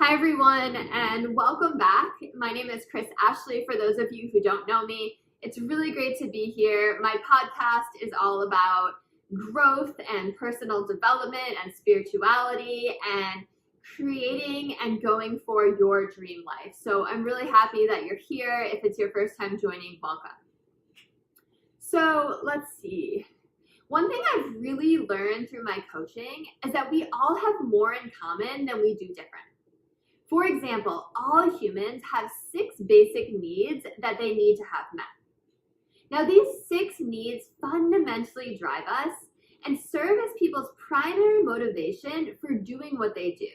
Hi, everyone, and welcome back. My name is Chris Ashley. For those of you who don't know me, it's really great to be here. My podcast is all about growth and personal development and spirituality and creating and going for your dream life. So I'm really happy that you're here. If it's your first time joining, welcome. So let's see. One thing I've really learned through my coaching is that we all have more in common than we do different. For example, all humans have 6 basic needs that they need to have met. Now, these 6 needs fundamentally drive us and serve as people's primary motivation for doing what they do,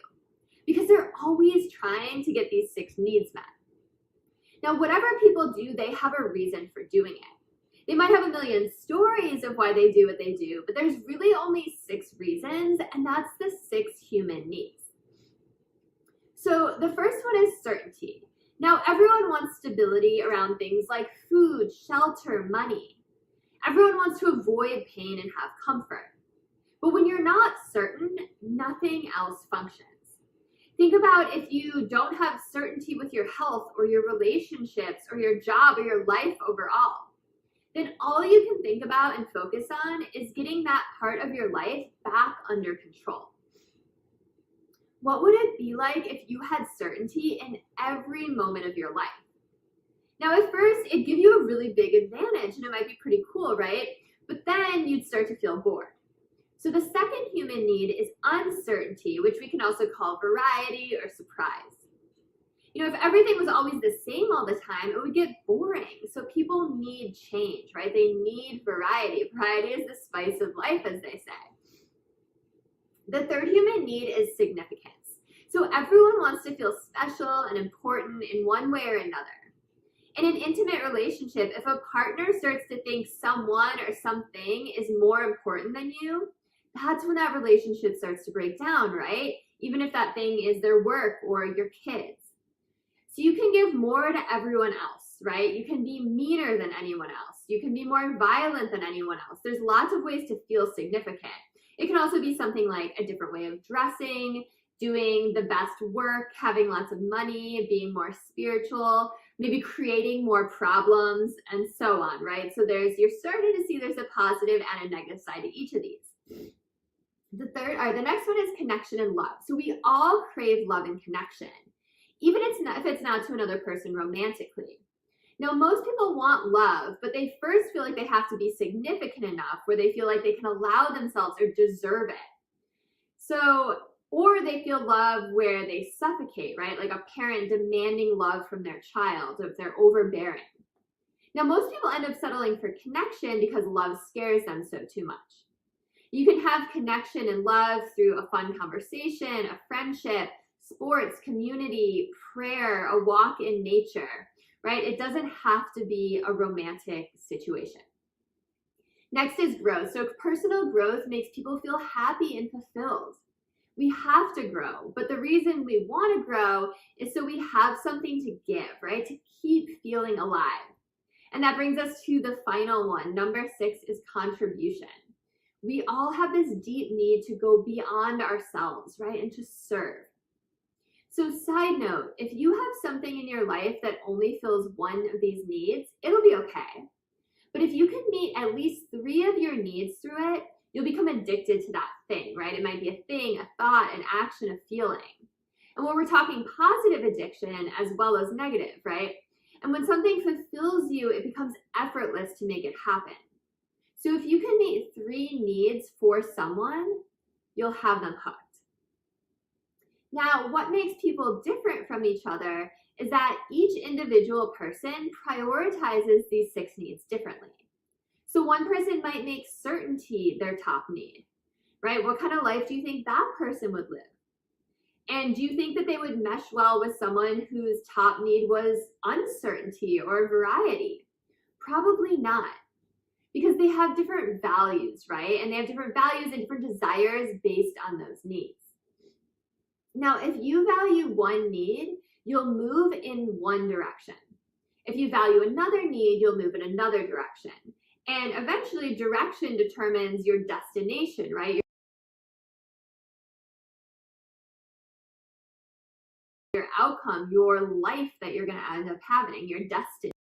because they're always trying to get these 6 needs met. Now, whatever people do, they have a reason for doing it. They might have a million stories of why they do what they do, but there's really only 6 reasons, and that's the 6 human needs. So the first one is certainty. Now, everyone wants stability around things like food, shelter, money. Everyone wants to avoid pain and have comfort. But when you're not certain, nothing else functions. Think about if you don't have certainty with your health or your relationships or your job or your life overall, then all you can think about and focus on is getting that part of your life back under control. What would it be like if you had certainty in every moment of your life? Now, at first, it'd give you a really big advantage, and it might be pretty cool, right? But then you'd start to feel bored. So the second human need is uncertainty, which we can also call variety or surprise. If everything was always the same all the time, it would get boring. So people need change, right? They need variety. Variety is the spice of life, as they say. The third human need is significance. So everyone wants to feel special and important in one way or another. In an intimate relationship, if a partner starts to think someone or something is more important than you, that's when that relationship starts to break down, right? Even if that thing is their work or your kids. So you can give more to everyone else, right? You can be meaner than anyone else. You can be more violent than anyone else. There's lots of ways to feel significant. It can also be something like a different way of dressing, doing the best work, having lots of money, being more spiritual, maybe creating more problems, and so on, right? So you're starting to see there's a positive and a negative side to each of these. The next one is connection and love. So we all crave love and connection, even if it's not to another person romantically. Now, most people want love, but they first feel like they have to be significant enough where they feel like they can allow themselves or deserve it. Or they feel love where they suffocate, right? Like a parent demanding love from their child if they're overbearing. Now, most people end up settling for connection because love scares them so too much. You can have connection and love through a fun conversation, a friendship, sports, community, prayer, a walk in nature, right? It doesn't have to be a romantic situation. Next is growth. So personal growth makes people feel happy and fulfilled. We have to grow, but the reason we want to grow is so we have something to give, right? To keep feeling alive. And that brings us to the final one. Number 6 is contribution. We all have this deep need to go beyond ourselves, right? And to serve. So side note, if you have something in your life that only fills one of these needs, it'll be okay. But if you can meet at least 3 of your needs through it, you'll become addicted to that thing, right? It might be a thing, a thought, an action, a feeling. And when we're talking positive addiction as well as negative, right? And when something fulfills you, it becomes effortless to make it happen. So if you can meet 3 needs for someone, you'll have them hooked. Now, what makes people different from each other is that each individual person prioritizes these 6 needs differently. So one person might make certainty their top need, right? What kind of life do you think that person would live? And do you think that they would mesh well with someone whose top need was uncertainty or variety? Probably not, because they have different values, right? And they have different values and different desires based on those needs. Now, if you value one need, you'll move in one direction. If you value another need, you'll move in another direction. And eventually, direction determines your destination, right? outcome, your life that you're going to end up having, your destiny.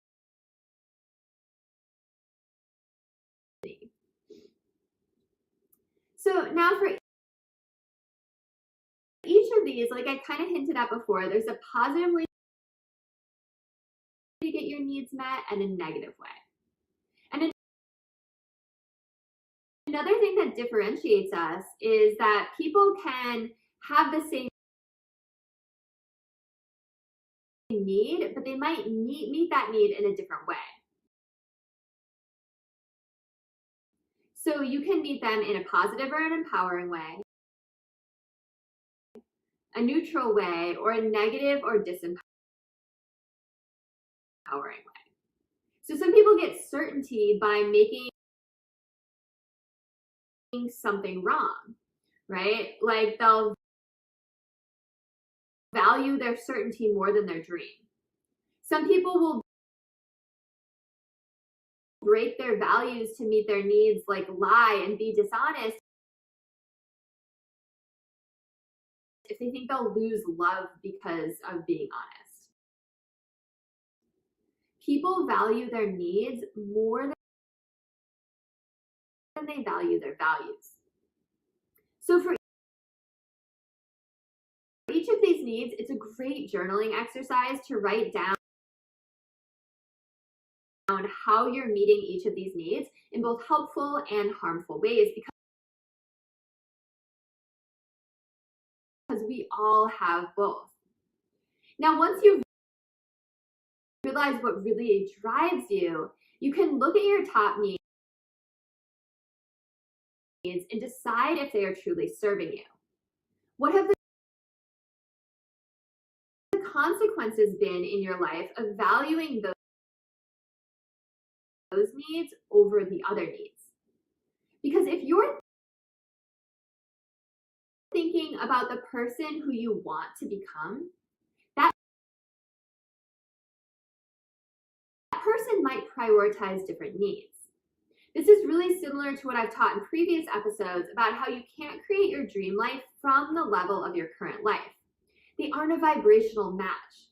So now for each of these, like I kind of hinted at before, there's a positive way to get your needs met and a negative way. And another thing that differentiates us is that people can have the same need, but they might meet that need in a different way. So you can meet them in a positive or an empowering way, a neutral way, or a negative or disempowering way. So some people get certainty by making something wrong, right? Like they'll value their certainty more than their dream. Some people will break their values to meet their needs, like lie and be dishonest, if they think they'll lose love because of being honest. People value their needs more than they value their values. So for each of these needs, it's a great journaling exercise to write down how you're meeting each of these needs in both helpful and harmful ways, because we all have both. Now, once you realize what really drives you, you can look at your top needs and decide if they are truly serving you. What have the consequences been in your life of valuing those needs over the other needs? Because if you're thinking about the person who you want to become, that person might prioritize different needs. This is really similar to what I've taught in previous episodes about how you can't create your dream life from the level of your current life. They aren't a vibrational match.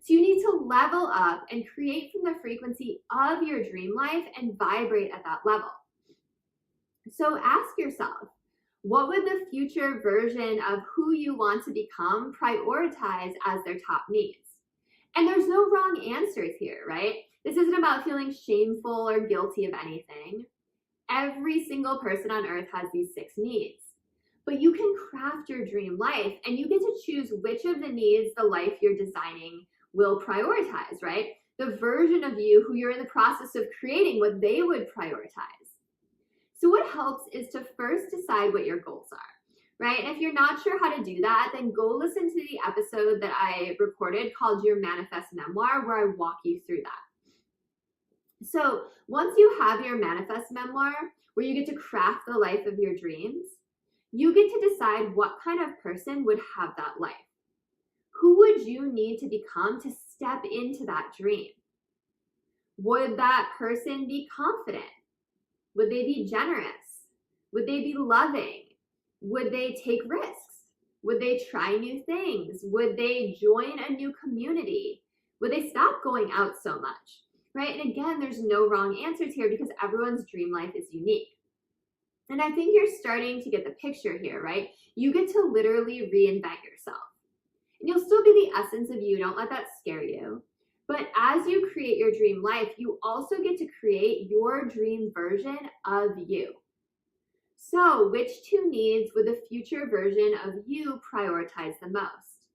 So you need to level up and create from the frequency of your dream life and vibrate at that level. So ask yourself, what would the future version of who you want to become prioritize as their top needs? And there's no wrong answers here, right? This isn't about feeling shameful or guilty of anything. Every single person on earth has these 6 needs. But you can craft your dream life and you get to choose which of the needs the life you're designing will prioritize, right? The version of you who you're in the process of creating, what they would prioritize. So what helps is to first decide what your goals are, right? And if you're not sure how to do that, then go listen to the episode that I recorded called Your Manifest Memoir, where I walk you through that. So once you have your manifest memoir, where you get to craft the life of your dreams, you get to decide what kind of person would have that life. Who would you need to become to step into that dream? Would that person be confident? Would they be generous? Would they be loving? Would they take risks? Would they try new things? Would they join a new community? Would they stop going out so much? Right? And again, there's no wrong answers here because everyone's dream life is unique. And I think you're starting to get the picture here, right? You get to literally reinvent yourself. And you'll still be the essence of you. Don't let that scare you. But as you create your dream life, you also get to create your dream version of you. So which 2 needs would the future version of you prioritize the most?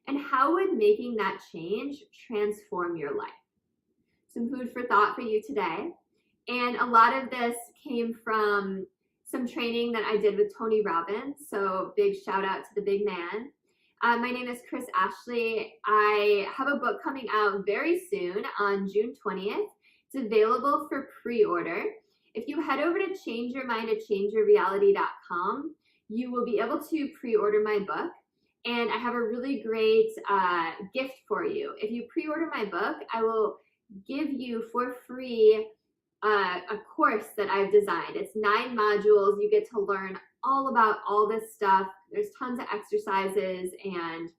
And how would making that change transform your life? Some food for thought for you today. And a lot of this came from some training that I did with Tony Robbins. So big shout out to the big man. My name is Chris Ashley. I have a book coming out very soon on June 20th. It's available for pre-order. If you head over to changeyourmind@changeyourreality.com, you will be able to pre-order my book. And I have a really great gift for you. If you pre-order my book, I will give you for free a course that I've designed. It's 9 modules. You get to learn all about all this stuff. There's tons of exercises and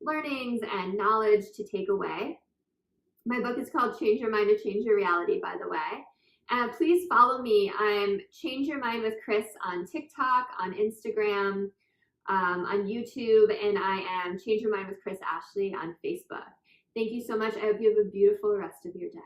learnings and knowledge to take away. My book is called Change Your Mind to Change Your Reality, by the way. Please follow me. I'm Change Your Mind with Chris on TikTok, on Instagram, on YouTube, and I am Change Your Mind with Chris Ashley on Facebook. Thank you so much. I hope you have a beautiful rest of your day.